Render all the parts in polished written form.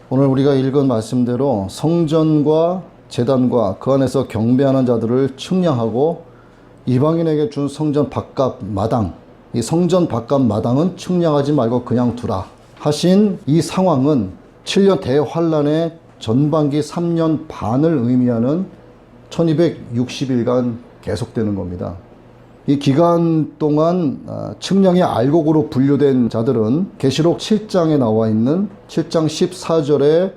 오늘 우리가 읽은 말씀대로 성전과 제단과 그 안에서 경배하는 자들을 측량하고 이방인에게 준 성전 바깥 마당, 이 성전 바깥 마당은 측량하지 말고 그냥 두라 하신 이 상황은 7년 대환란의 전반기 3년 반을 의미하는 1260일간 계속되는 겁니다. 이 기간 동안 측량의 알곡으로 분류된 자들은 계시록 7장에 나와 있는 7장 14절에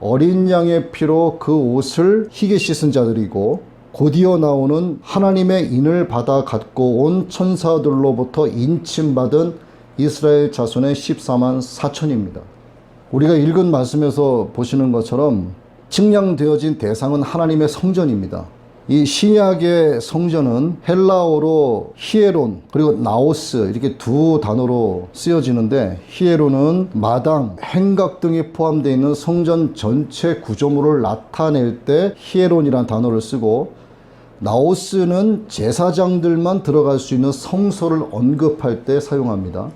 어린 양의 피로 그 옷을 희게 씻은 자들이고 곧이어 나오는 하나님의 인을 받아 갖고 온 천사들로부터 인침받은 이스라엘 자손의 14만 4천입니다. 우리가 읽은 말씀에서 보시는 것처럼 측량되어진 대상은 하나님의 성전입니다. 이 신약의 성전은 헬라어로 히에론 그리고 나오스 이렇게 두 단어로 쓰여지는데, 히에론은 마당, 행각 등이 포함되어 있는 성전 전체 구조물을 나타낼 때 히에론이라는 단어를 쓰고, 나오스는 제사장들만 들어갈 수 있는 성소를 언급할 때 사용합니다.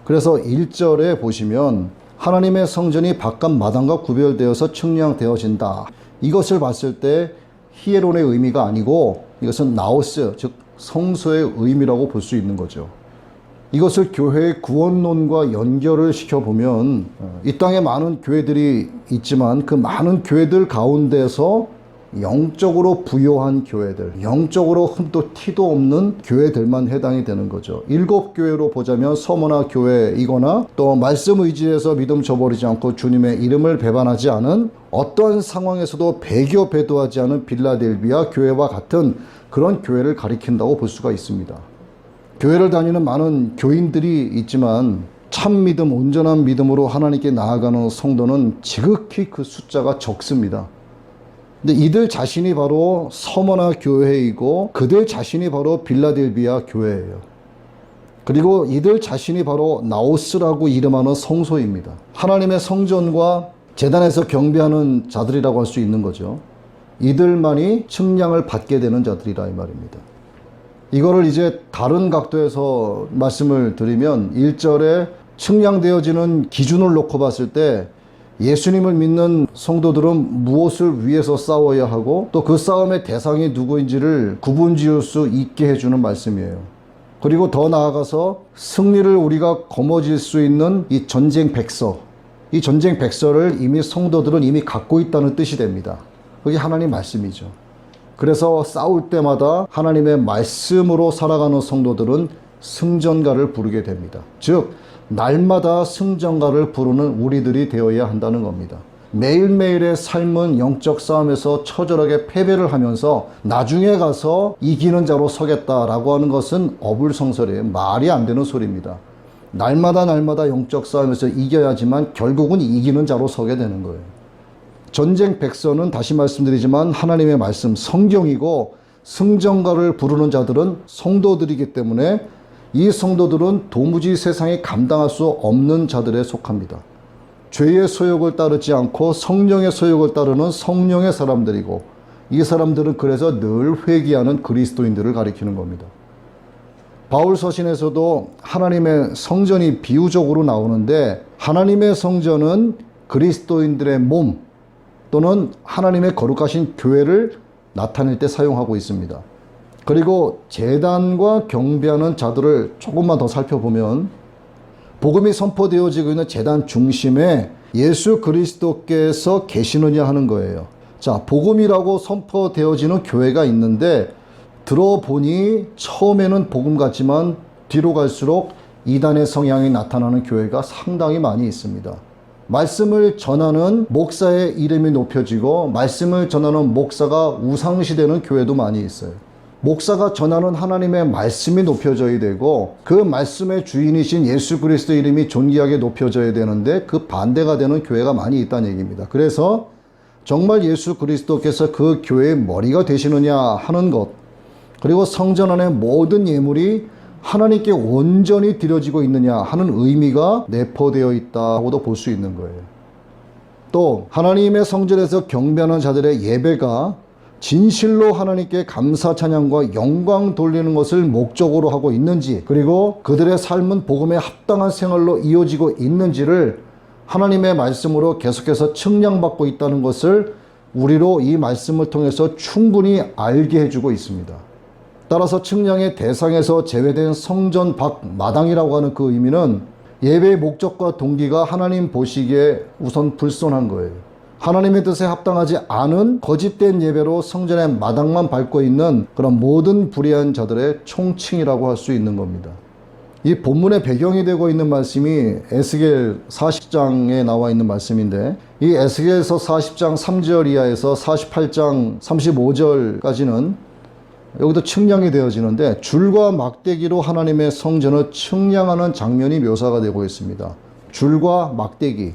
그래서 1절에 보시면 하나님의 성전이 바깥 마당과 구별되어서 측량되어진다. 이것을 봤을 때 히에론의 의미가 아니고 이것은 나오스, 즉 성소의 의미라고 볼 수 있는 거죠. 이것을 교회의 구원론과 연결을 시켜보면 이 땅에 많은 교회들이 있지만 그 많은 교회들 가운데서 영적으로 부요한 교회들, 영적으로 흠도 티도 없는 교회들만 해당이 되는 거죠. 7교회로 보자면 서머나 교회이거나 또 말씀 의지에서 믿음 저버리지 않고 주님의 이름을 배반하지 않은, 어떤 상황에서도 배교 배도하지 않은 빌라델비아 교회와 같은 그런 교회를 가리킨다고 볼 수가 있습니다. 교회를 다니는 많은 교인들이 있지만 참 믿음, 온전한 믿음으로 하나님께 나아가는 성도는 지극히 그 숫자가 적습니다. 근데 이들 자신이 바로 서머나 교회이고 그들 자신이 바로 빌라델비아 교회예요. 그리고 이들 자신이 바로 나오스라고 이름하는 성소입니다. 하나님의 성전과 제단에서 경배하는 자들이라고 할 수 있는 거죠. 이들만이 측량을 받게 되는 자들이라 이 말입니다. 이거를 이제 다른 각도에서 말씀을 드리면 1절에 측량되어지는 기준을 놓고 봤을 때 예수님을 믿는 성도들은 무엇을 위해서 싸워야 하고 또 그 싸움의 대상이 누구인지를 구분지을 수 있게 해주는 말씀이에요. 그리고 더 나아가서 승리를 우리가 거머쥘 수 있는 이 전쟁 백서, 이 전쟁 백서를 이미 성도들은 이미 갖고 있다는 뜻이 됩니다. 그게 하나님 말씀이죠. 그래서 싸울 때마다 하나님의 말씀으로 살아가는 성도들은 승전가를 부르게 됩니다. 즉 날마다 승전가를 부르는 우리들이 되어야 한다는 겁니다. 매일매일의 삶은 영적 싸움에서 처절하게 패배를 하면서 나중에 가서 이기는 자로 서겠다라고 하는 것은 어불성설이에요. 말이 안 되는 소리입니다. 날마다 영적 싸움에서 이겨야지만 결국은 이기는 자로 서게 되는 거예요. 전쟁 백서는 다시 말씀드리지만 하나님의 말씀, 성경이고 승전가를 부르는 자들은 성도들이기 때문에 이 성도들은 도무지 세상에 감당할 수 없는 자들에 속합니다. 죄의 소욕을 따르지 않고 성령의 소욕을 따르는 성령의 사람들이고, 이 사람들은 그래서 늘 회개하는 그리스도인들을 가리키는 겁니다. 바울 서신에서도 하나님의 성전이 비유적으로 나오는데, 하나님의 성전은 그리스도인들의 몸 또는 하나님의 거룩하신 교회를 나타낼 때 사용하고 있습니다. 그리고 제단과 경배하는 자들을 조금만 더 살펴보면 복음이 선포되어지고 있는 제단 중심에 예수 그리스도께서 계시느냐 하는 거예요. 자, 복음이라고 선포되어지는 교회가 있는데 들어보니 처음에는 복음 같지만 뒤로 갈수록 이단의 성향이 나타나는 교회가 상당히 많이 있습니다. 말씀을 전하는 목사의 이름이 높여지고 말씀을 전하는 목사가 우상시되는 교회도 많이 있어요. 목사가 전하는 하나님의 말씀이 높여져야 되고 그 말씀의 주인이신 예수 그리스도 이름이 존귀하게 높여져야 되는데 그 반대가 되는 교회가 많이 있다는 얘기입니다. 그래서 정말 예수 그리스도께서 그 교회의 머리가 되시느냐 하는 것, 그리고 성전 안의 모든 예물이 하나님께 온전히 드려지고 있느냐 하는 의미가 내포되어 있다고도 볼 수 있는 거예요. 또 하나님의 성전에서 경배하는 자들의 예배가 진실로 하나님께 감사 찬양과 영광 돌리는 것을 목적으로 하고 있는지, 그리고 그들의 삶은 복음에 합당한 생활로 이어지고 있는지를 하나님의 말씀으로 계속해서 측량받고 있다는 것을 우리로 이 말씀을 통해서 충분히 알게 해주고 있습니다. 따라서 측량의 대상에서 제외된 성전 밖 마당이라고 하는 그 의미는 예배의 목적과 동기가 하나님 보시기에 우선 불손한 거예요. 하나님의 뜻에 합당하지 않은 거짓된 예배로 성전의 마당만 밟고 있는 그런 모든 불의한 자들의 총칭이라고 할 수 있는 겁니다. 이 본문의 배경이 되고 있는 말씀이 에스겔 40장에 나와 있는 말씀인데, 이 에스겔서 40장 3절 이하에서 48장 35절까지는 여기도 측량이 되어지는데, 줄과 막대기로 하나님의 성전을 측량하는 장면이 묘사가 되고 있습니다. 줄과 막대기.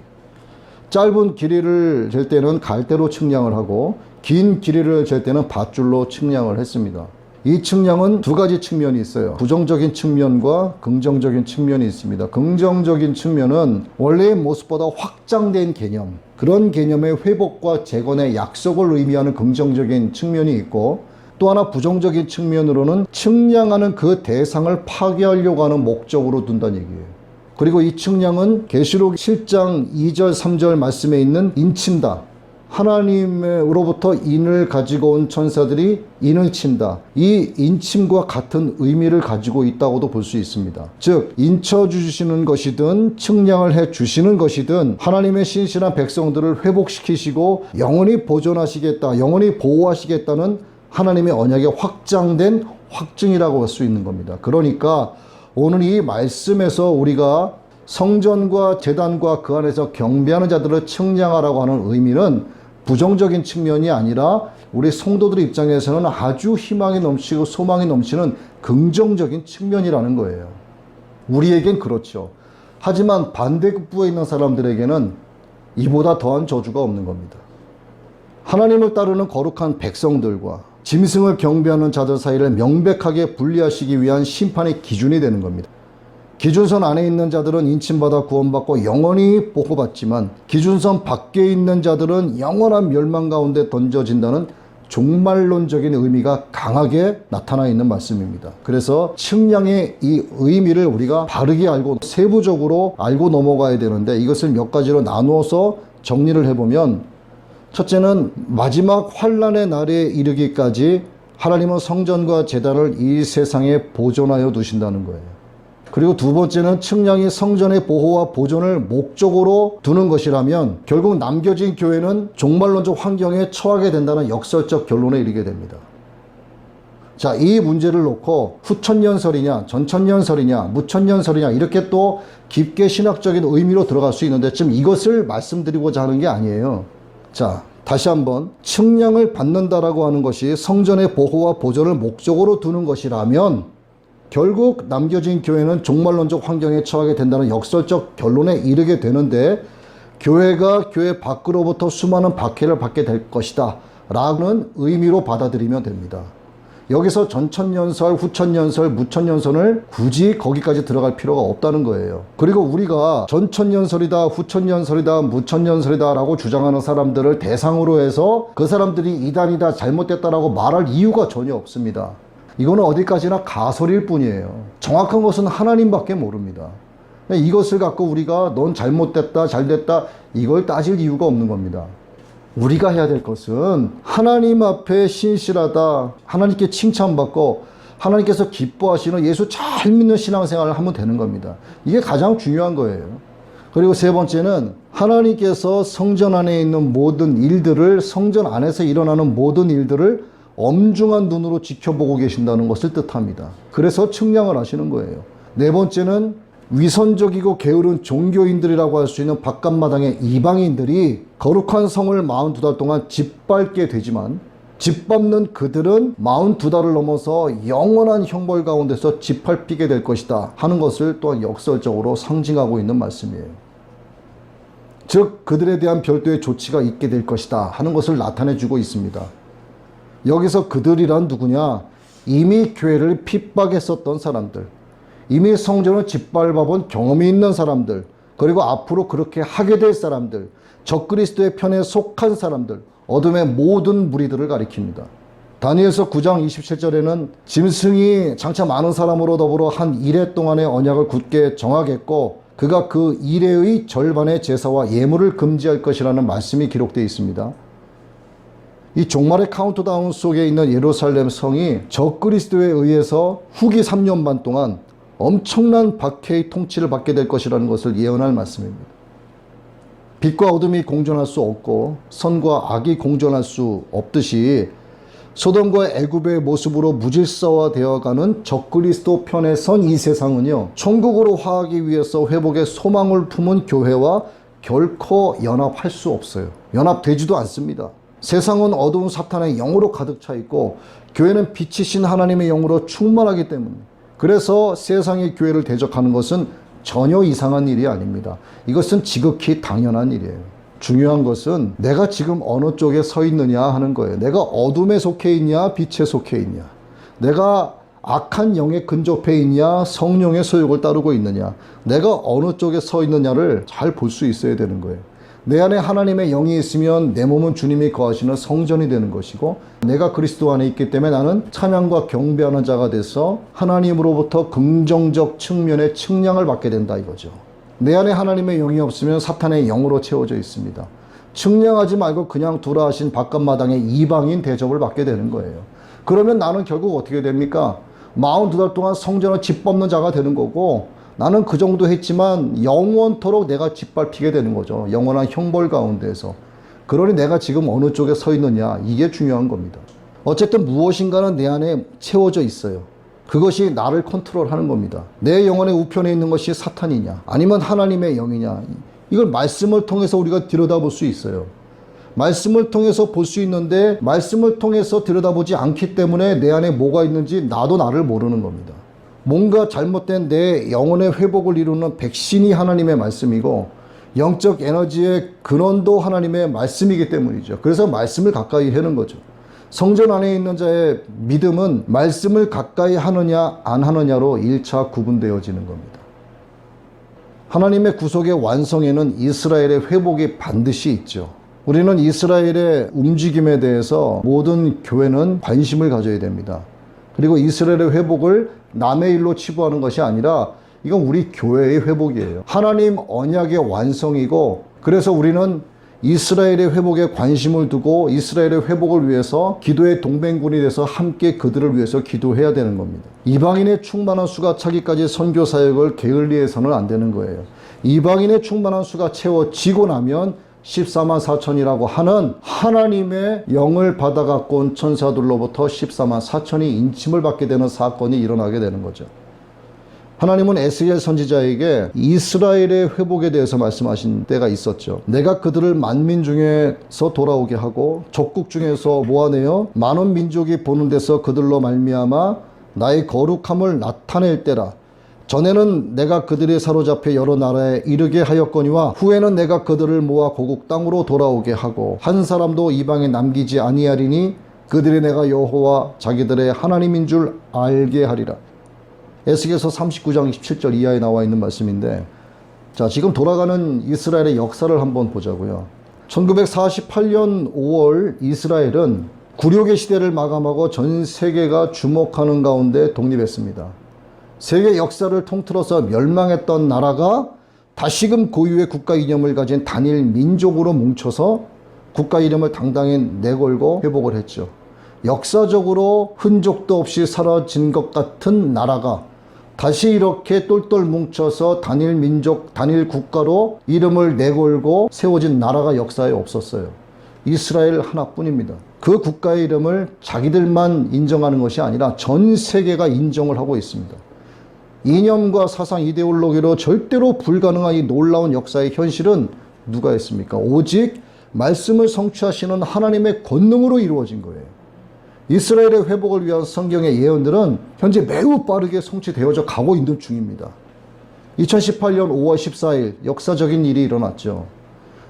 짧은 길이를 잴 때는 갈대로 측량을 하고, 긴 길이를 잴 때는 밧줄로 측량을 했습니다. 이 측량은 두 가지 측면이 있어요. 부정적인 측면과 긍정적인 측면이 있습니다. 긍정적인 측면은 원래의 모습보다 확장된 개념, 그런 개념의 회복과 재건의 약속을 의미하는 긍정적인 측면이 있고, 또 하나 부정적인 측면으로는 측량하는 그 대상을 파괴하려고 하는 목적으로 둔다는 얘기예요. 그리고 이 측량은 계시록 7장 2절 3절 말씀에 있는 인친다. 하나님으로부터 인을 가지고 온 천사들이 인을 친다. 이 인침과 같은 의미를 가지고 있다고도 볼 수 있습니다. 즉, 인쳐주시는 것이든 측량을 해주시는 것이든 하나님의 신실한 백성들을 회복시키시고 영원히 보존하시겠다, 영원히 보호하시겠다는 하나님의 언약의 확장된 확증이라고 할 수 있는 겁니다. 그러니까 오늘 이 말씀에서 우리가 성전과 제단과 그 안에서 경배하는 자들을 측량하라고 하는 의미는 부정적인 측면이 아니라 우리 성도들 입장에서는 아주 희망이 넘치고 소망이 넘치는 긍정적인 측면이라는 거예요. 우리에겐 그렇죠. 하지만 반대급부에 있는 사람들에게는 이보다 더한 저주가 없는 겁니다. 하나님을 따르는 거룩한 백성들과 짐승을 경배하는 자들 사이를 명백하게 분리하시기 위한 심판의 기준이 되는 겁니다. 기준선 안에 있는 자들은 인침받아 구원받고 영원히 보호받지만, 기준선 밖에 있는 자들은 영원한 멸망 가운데 던져진다는 종말론적인 의미가 강하게 나타나 있는 말씀입니다. 그래서 측량의 이 의미를 우리가 바르게 알고 세부적으로 알고 넘어가야 되는데, 이것을 몇 가지로 나누어서 정리를 해보면, 첫째는 마지막 환난의 날에 이르기까지 하나님은 성전과 제단을 이 세상에 보존하여 두신다는 거예요. 그리고 두 번째는 측량이 성전의 보호와 보존을 목적으로 두는 것이라면 결국 남겨진 교회는 종말론적 환경에 처하게 된다는 역설적 결론에 이르게 됩니다. 자, 이 문제를 놓고 후천년설이냐, 전천년설이냐, 무천년설이냐 이렇게 또 깊게 신학적인 의미로 들어갈 수 있는데, 지금 이것을 말씀드리고자 하는 게 아니에요. 자, 다시 한번, 측량을 받는다라고 하는 것이 성전의 보호와 보존을 목적으로 두는 것이라면 결국 남겨진 교회는 종말론적 환경에 처하게 된다는 역설적 결론에 이르게 되는데, 교회가 교회 밖으로부터 수많은 박해를 받게 될 것이다 라는 의미로 받아들이면 됩니다. 여기서 전천년설, 후천년설, 무천년설을 굳이 거기까지 들어갈 필요가 없다는 거예요. 그리고 우리가 전천년설이다, 후천년설이다, 무천년설이다 라고 주장하는 사람들을 대상으로 해서 그 사람들이 이단이다, 잘못됐다라고 말할 이유가 전혀 없습니다. 이거는 어디까지나 가설일 뿐이에요. 정확한 것은 하나님밖에 모릅니다. 이것을 갖고 우리가 넌 잘못됐다, 잘됐다 이걸 따질 이유가 없는 겁니다. 우리가 해야 될 것은 하나님 앞에 신실하다, 하나님께 칭찬받고 하나님께서 기뻐하시는 예수 잘 믿는 신앙생활을 하면 되는 겁니다. 이게 가장 중요한 거예요. 그리고 세 번째는 하나님께서 성전 안에 있는 모든 일들을, 성전 안에서 일어나는 모든 일들을 엄중한 눈으로 지켜보고 계신다는 것을 뜻합니다. 그래서 측량을 하시는 거예요. 네 번째는 위선적이고 게으른 종교인들이라고 할 수 있는 바깥마당의 이방인들이 거룩한 성을 42달 동안 짓밟게 되지만, 짓밟는 그들은 42달을 넘어서 영원한 형벌 가운데서 짓밟히게 될 것이다 하는 것을 또한 역설적으로 상징하고 있는 말씀이에요. 즉 그들에 대한 별도의 조치가 있게 될 것이다 하는 것을 나타내주고 있습니다. 여기서 그들이란 누구냐? 이미 교회를 핍박했었던 사람들, 이미 성전을 짓밟아본 경험이 있는 사람들, 그리고 앞으로 그렇게 하게 될 사람들, 적그리스도의 편에 속한 사람들, 어둠의 모든 무리들을 가리킵니다. 다니엘서 9장 27절에는 짐승이 장차 많은 사람으로 더불어 한 1회 동안의 언약을 굳게 정하겠고, 그가 그 이레의 절반의 제사와 예물을 금지할 것이라는 말씀이 기록되어 있습니다. 이 종말의 카운트다운 속에 있는 예루살렘 성이 적그리스도에 의해서 후기 3년 반 동안 엄청난 박해의 통치를 받게 될 것이라는 것을 예언할 말씀입니다. 빛과 어둠이 공존할 수 없고 선과 악이 공존할 수 없듯이 소돔과 애굽의 모습으로 무질서화되어가는 적그리스도 편에 선 이 세상은요, 천국으로 화하기 위해서 회복의 소망을 품은 교회와 결코 연합할 수 없어요. 연합되지도 않습니다. 세상은 어두운 사탄의 영으로 가득 차 있고 교회는 빛이신 하나님의 영으로 충만하기 때문에, 그래서 세상의 교회를 대적하는 것은 전혀 이상한 일이 아닙니다. 이것은 지극히 당연한 일이에요. 중요한 것은 내가 지금 어느 쪽에 서 있느냐 하는 거예요. 내가 어둠에 속해 있냐, 빛에 속해 있냐. 내가 악한 영에 근접해 있냐, 성령의 소욕을 따르고 있느냐. 내가 어느 쪽에 서 있느냐를 잘 볼 수 있어야 되는 거예요. 내 안에 하나님의 영이 있으면 내 몸은 주님이 거하시는 성전이 되는 것이고, 내가 그리스도 안에 있기 때문에 나는 찬양과 경배하는 자가 돼서 하나님으로부터 긍정적 측면의 측량을 받게 된다 이거죠. 내 안에 하나님의 영이 없으면 사탄의 영으로 채워져 있습니다. 측량하지 말고 그냥 두라 하신 바깥마당에 이방인 대접을 받게 되는 거예요. 그러면 나는 결국 어떻게 됩니까? 42달 동안 성전을 짓밟는 자가 되는 거고, 나는 그 정도 했지만 영원토록 내가 짓밟히게 되는 거죠. 영원한 형벌 가운데에서. 그러니 내가 지금 어느 쪽에 서 있느냐, 이게 중요한 겁니다. 어쨌든 무엇인가는 내 안에 채워져 있어요. 그것이 나를 컨트롤하는 겁니다. 내 영혼의 우편에 있는 것이 사탄이냐, 아니면 하나님의 영이냐, 이걸 말씀을 통해서 우리가 들여다볼 수 있어요. 말씀을 통해서 볼 수 있는데, 말씀을 통해서 들여다보지 않기 때문에 내 안에 뭐가 있는지 나도 나를 모르는 겁니다. 뭔가 잘못된 내 영혼의 회복을 이루는 백신이 하나님의 말씀이고, 영적 에너지의 근원도 하나님의 말씀이기 때문이죠. 그래서 말씀을 가까이 하는 거죠. 성전 안에 있는 자의 믿음은 말씀을 가까이 하느냐 안 하느냐로 1차 구분되어지는 겁니다. 하나님의 구속의 완성에는 이스라엘의 회복이 반드시 있죠. 우리는 이스라엘의 움직임에 대해서 모든 교회는 관심을 가져야 됩니다. 그리고 이스라엘의 회복을 남의 일로 치부하는 것이 아니라 이건 우리 교회의 회복이에요. 하나님 언약의 완성이고, 그래서 우리는 이스라엘의 회복에 관심을 두고 이스라엘의 회복을 위해서 기도의 동맹군이 돼서 함께 그들을 위해서 기도해야 되는 겁니다. 이방인의 충만한 수가 차기까지 선교 사역을 게을리해서는 안 되는 거예요. 이방인의 충만한 수가 채워지고 나면 14만 4천이라고 하는 하나님의 영을 받아갖고 온 천사들로부터 14만 4천이 인침을 받게 되는 사건이 일어나게 되는 거죠. 하나님은 에스겔 선지자에게 이스라엘의 회복에 대해서 말씀하신 때가 있었죠. 내가 그들을 만민 중에서 돌아오게 하고 적국 중에서 모아내어 많은 민족이 보는 데서 그들로 말미암아 나의 거룩함을 나타낼 때라. 전에는 내가 그들이 사로잡혀 여러 나라에 이르게 하였거니와 후에는 내가 그들을 모아 고국 땅으로 돌아오게 하고 한 사람도 이방에 남기지 아니하리니 그들이 내가 여호와 자기들의 하나님인 줄 알게 하리라. 에스겔서 39장 27절 이하에 나와 있는 말씀인데, 자, 지금 돌아가는 이스라엘의 역사를 한번 보자고요. 1948년 5월 이스라엘은 굴욕의 시대를 마감하고 전 세계가 주목하는 가운데 독립했습니다. 세계 역사를 통틀어서 멸망했던 나라가 다시금 고유의 국가 이념을 가진 단일 민족으로 뭉쳐서 국가 이름을 당당히 내걸고 회복을 했죠. 역사적으로 흔적도 없이 사라진 것 같은 나라가 다시 이렇게 똘똘 뭉쳐서 단일 민족, 단일 국가로 이름을 내걸고 세워진 나라가 역사에 없었어요. 이스라엘 하나뿐입니다. 그 국가의 이름을 자기들만 인정하는 것이 아니라 전 세계가 인정을 하고 있습니다. 이념과 사상, 이데올로기로 절대로 불가능한 이 놀라운 역사의 현실은 누가 했습니까? 오직 말씀을 성취하시는 하나님의 권능으로 이루어진 거예요. 이스라엘의 회복을 위한 성경의 예언들은 현재 매우 빠르게 성취되어져 가고 있는 중입니다. 2018년 5월 14일 역사적인 일이 일어났죠.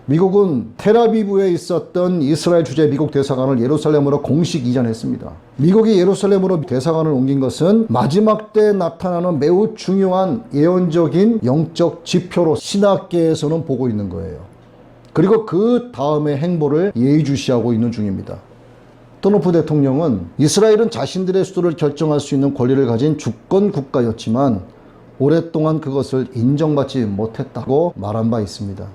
미국은 텔아비브에 있었던 이스라엘 주재 미국 대사관을 예루살렘으로 공식 이전했습니다. 미국이 예루살렘으로 대사관을 옮긴 것은 마지막 때 나타나는 매우 중요한 예언적인 영적 지표로 신학계에서는 보고 있는 거예요. 그리고 그 다음의 행보를 예의주시하고 있는 중입니다. 트럼프 대통령은 이스라엘은 자신들의 수도를 결정할 수 있는 권리를 가진 주권 국가였지만 오랫동안 그것을 인정받지 못했다고 말한 바 있습니다.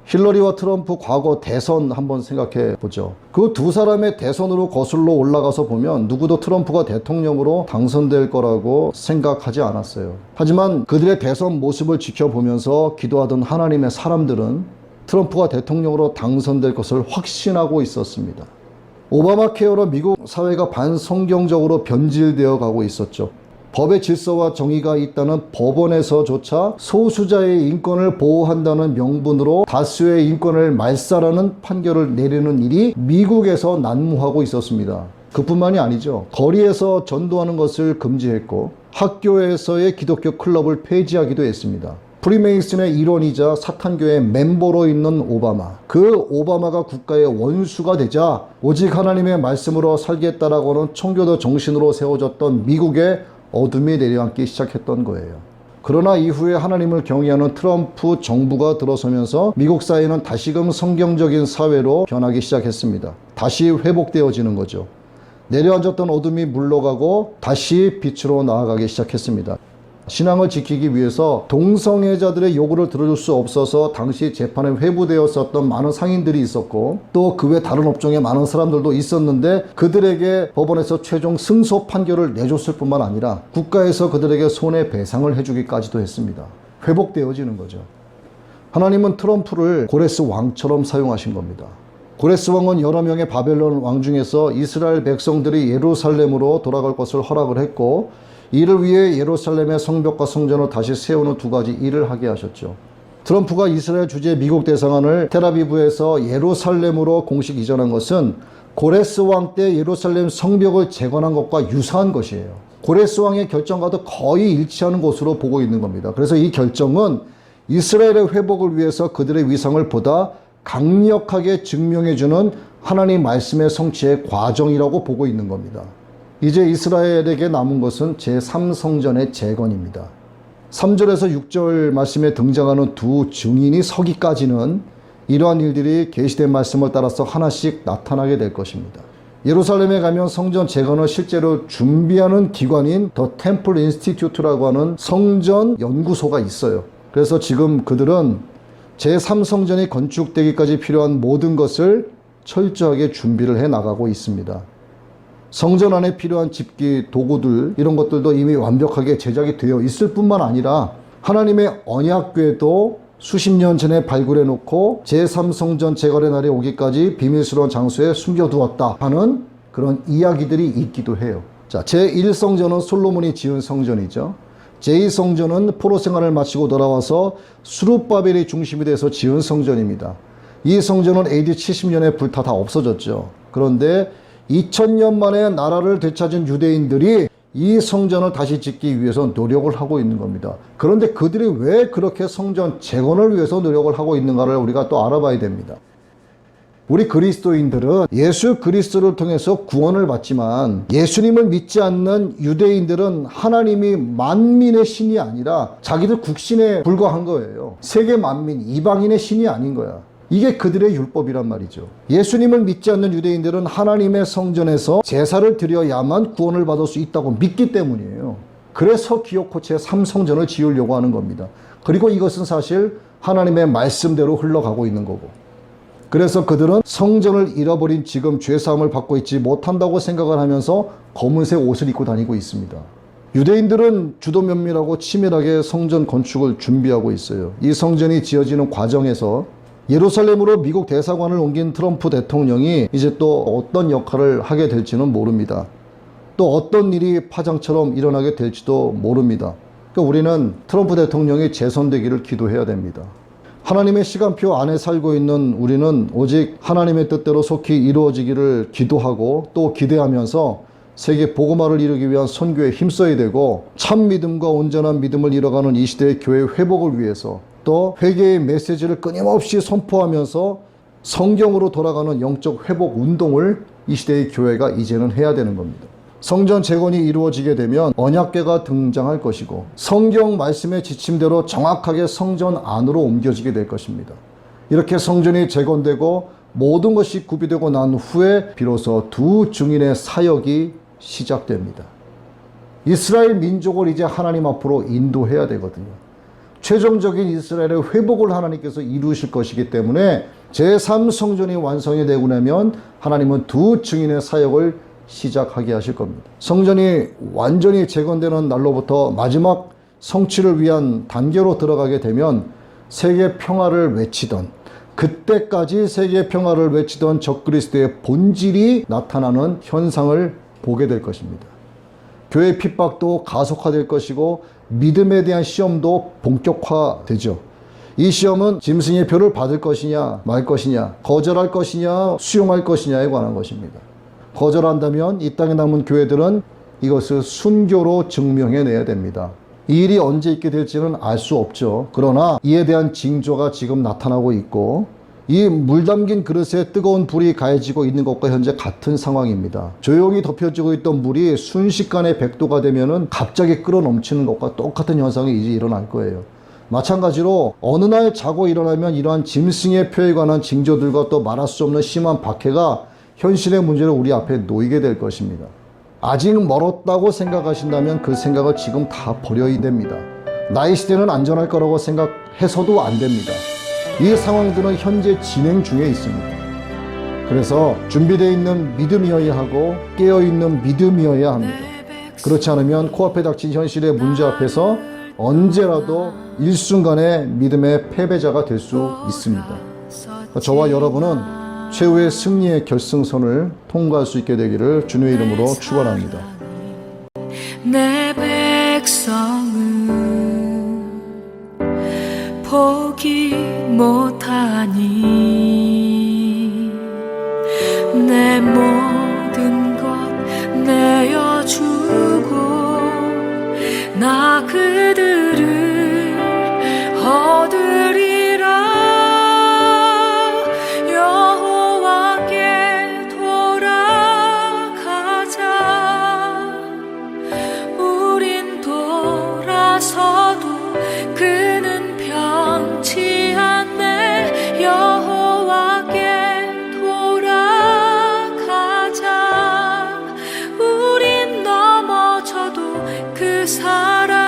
힐러리와 트럼프 과거 대선 한번 생각해 보죠. 그 두 사람의 대선으로 거슬러 올라가서 보면 누구도 트럼프가 대통령으로 당선될 거라고 생각하지 않았어요. 하지만 그들의 대선 모습을 지켜보면서 기도하던 하나님의 사람들은 트럼프가 대통령으로 당선될 것을 확신하고 있었습니다. 오바마 케어로 미국 사회가 반성경적으로 변질되어 가고 있었죠. 법의 질서와 정의가 있다는 법원에서조차 소수자의 인권을 보호한다는 명분으로 다수의 인권을 말살하는 판결을 내리는 일이 미국에서 난무하고 있었습니다. 그뿐만이 아니죠. 거리에서 전도하는 것을 금지했고 학교에서의 기독교 클럽을 폐지하기도 했습니다. 프리메이슨의 일원이자 사탄교의 멤버로 있는 오바마, 그 오바마가 국가의 원수가 되자 오직 하나님의 말씀으로 살겠다라고 하는 청교도 정신으로 세워졌던 미국의 어둠이 내려앉기 시작했던 거예요. 그러나 이후에 하나님을 경외하는 트럼프 정부가 들어서면서 미국 사회는 다시금 성경적인 사회로 변하기 시작했습니다. 다시 회복되어지는 거죠. 내려앉았던 어둠이 물러가고 다시 빛으로 나아가기 시작했습니다. 신앙을 지키기 위해서 동성애자들의 요구를 들어줄 수 없어서 당시 재판에 회부되었었던 많은 상인들이 있었고 또 그 외 다른 업종의 많은 사람들도 있었는데 그들에게 법원에서 최종 승소 판결을 내줬을 뿐만 아니라 국가에서 그들에게 손해배상을 해주기까지도 했습니다. 회복되어지는 거죠. 하나님은 트럼프를 고레스 왕처럼 사용하신 겁니다. 고레스 왕은 여러 명의 바벨론 왕 중에서 이스라엘 백성들이 예루살렘으로 돌아갈 것을 허락을 했고 이를 위해 예루살렘의 성벽과 성전을 다시 세우는 두 가지 일을 하게 하셨죠. 트럼프가 이스라엘 주재 미국 대사관을 텔아비브에서 예루살렘으로 공식 이전한 것은 고레스 왕 때 예루살렘 성벽을 재건한 것과 유사한 것이에요. 고레스 왕의 결정과도 거의 일치하는 것으로 보고 있는 겁니다. 그래서 이 결정은 이스라엘의 회복을 위해서 그들의 위상을 보다 강력하게 증명해주는 하나님 말씀의 성취의 과정이라고 보고 있는 겁니다. 이제 이스라엘에게 남은 것은 제3성전의 재건입니다. 3절에서 6절 말씀에 등장하는 두 증인이 서기까지는 이러한 일들이 계시된 말씀을 따라서 하나씩 나타나게 될 것입니다. 예루살렘에 가면 성전 재건을 실제로 준비하는 기관인 더 템플 인스티튜트라고 하는 성전 연구소가 있어요. 그래서 지금 그들은 제3성전이 건축되기까지 필요한 모든 것을 철저하게 준비를 해 나가고 있습니다. 성전 안에 필요한 집기, 도구들 이런 것들도 이미 완벽하게 제작이 되어 있을 뿐만 아니라 하나님의 언약궤도 수십 년 전에 발굴해 놓고 제3성전 재건의 날이 오기까지 비밀스러운 장소에 숨겨두었다 하는 그런 이야기들이 있기도 해요. 자, 제1성전은 솔로몬이 지은 성전이죠. 제2성전은 포로 생활을 마치고 돌아와서 스룹바벨이 중심이 돼서 지은 성전입니다. 이 성전은 AD 70년에 불타 다 없어졌죠. 그런데 2000년 만에 나라를 되찾은 유대인들이 이 성전을 다시 짓기 위해서 노력을 하고 있는 겁니다. 그런데 그들이 왜 그렇게 성전 재건을 위해서 노력을 하고 있는가를 우리가 또 알아봐야 됩니다. 우리 그리스도인들은 예수 그리스도를 통해서 구원을 받지만 예수님을 믿지 않는 유대인들은 하나님이 만민의 신이 아니라 자기들 국신에 불과한 거예요. 세계 만민, 이방인의 신이 아닌 거야. 이게 그들의 율법이란 말이죠. 예수님을 믿지 않는 유대인들은 하나님의 성전에서 제사를 드려야만 구원을 받을 수 있다고 믿기 때문이에요. 그래서 기어코 제3성전을 지으려고 하는 겁니다. 그리고 이것은 사실 하나님의 말씀대로 흘러가고 있는 거고. 그래서 그들은 성전을 잃어버린 지금 죄사함을 받고 있지 못한다고 생각을 하면서 검은색 옷을 입고 다니고 있습니다. 유대인들은 주도 면밀하고 치밀하게 성전 건축을 준비하고 있어요. 이 성전이 지어지는 과정에서 예루살렘으로 미국 대사관을 옮긴 트럼프 대통령이 이제 또 어떤 역할을 하게 될지는 모릅니다. 또 어떤 일이 파장처럼 일어나게 될지도 모릅니다. 그러니까 우리는 트럼프 대통령이 재선되기를 기도해야 됩니다. 하나님의 시간표 안에 살고 있는 우리는 오직 하나님의 뜻대로 속히 이루어지기를 기도하고 또 기대하면서 세계 복음화를 이루기 위한 선교에 힘써야 되고 참 믿음과 온전한 믿음을 이뤄가는 이 시대의 교회 회복을 위해서 또 회개의 메시지를 끊임없이 선포하면서 성경으로 돌아가는 영적 회복 운동을 이 시대의 교회가 이제는 해야 되는 겁니다. 성전 재건이 이루어지게 되면 언약궤가 등장할 것이고 성경 말씀의 지침대로 정확하게 성전 안으로 옮겨지게 될 것입니다. 이렇게 성전이 재건되고 모든 것이 구비되고 난 후에 비로소 두 증인의 사역이 시작됩니다. 이스라엘 민족을 이제 하나님 앞으로 인도해야 되거든요. 최종적인 이스라엘의 회복을 하나님께서 이루실 것이기 때문에 제3성전이 완성이 되고 나면 하나님은 두 증인의 사역을 시작하게 하실 겁니다. 성전이 완전히 재건되는 날로부터 마지막 성취를 위한 단계로 들어가게 되면 세계 평화를 외치던, 그때까지 세계 평화를 외치던 적그리스도의 본질이 나타나는 현상을 보게 될 것입니다. 교회 핍박도 가속화될 것이고 믿음에 대한 시험도 본격화되죠. 이 시험은 짐승의 표를 받을 것이냐 말 것이냐, 거절할 것이냐 수용할 것이냐에 관한 것입니다. 거절한다면 이 땅에 남은 교회들은 이것을 순교로 증명해내야 됩니다. 이 일이 언제 있게 될지는 알 수 없죠. 그러나 이에 대한 징조가 지금 나타나고 있고, 이 물 담긴 그릇에 뜨거운 불이 가해지고 있는 것과 현재 같은 상황입니다. 조용히 덮여지고 있던 물이 순식간에 100도가 되면은 갑자기 끓어 넘치는 것과 똑같은 현상이 이제 일어날 거예요. 마찬가지로 어느 날 자고 일어나면 이러한 짐승의 표에 관한 징조들과 또 말할 수 없는 심한 박해가 현실의 문제로 우리 앞에 놓이게 될 것입니다. 아직 멀었다고 생각하신다면 그 생각을 지금 다 버려야 됩니다. 나의 시대는 안전할 거라고 생각해서도 안 됩니다. 이 상황들은 현재 진행 중에 있습니다. 그래서 준비되어 있는 믿음이어야 하고 깨어있는 믿음이어야 합니다. 그렇지 않으면 코앞에 닥친 현실의 문제 앞에서 언제라도 일순간에 믿음의 패배자가 될 수 있습니다. 저와 여러분은 최후의 승리의 결승선을 통과할 수 있게 되기를 주님의 이름으로 축원합니다. 내 백성은 포기 못하니 내 모든 것 내어주고 나 그들을 얻으리라. 여호와께 돌아가자. 우린 돌아서도 그는 변치 않네. 여호와께 돌아가자. 우린 넘어져도 그 사랑